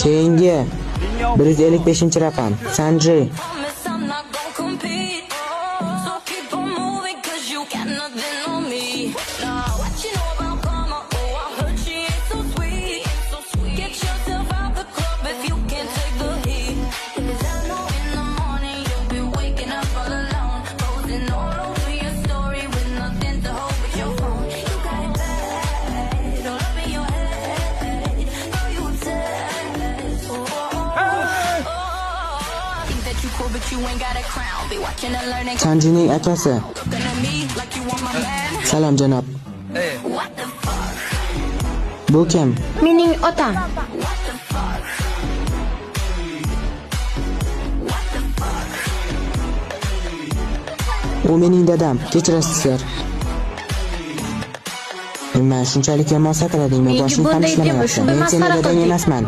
Keyingi 155-raqam. Sanji. Sanjining akasi. Salom janob. Bu kim? Mening otam. U mening dadam. Kechirasiz, sir. Men shunchalik yomon sakratingmi? Boshing ham ishlamayapti. Men seni dadang emasman.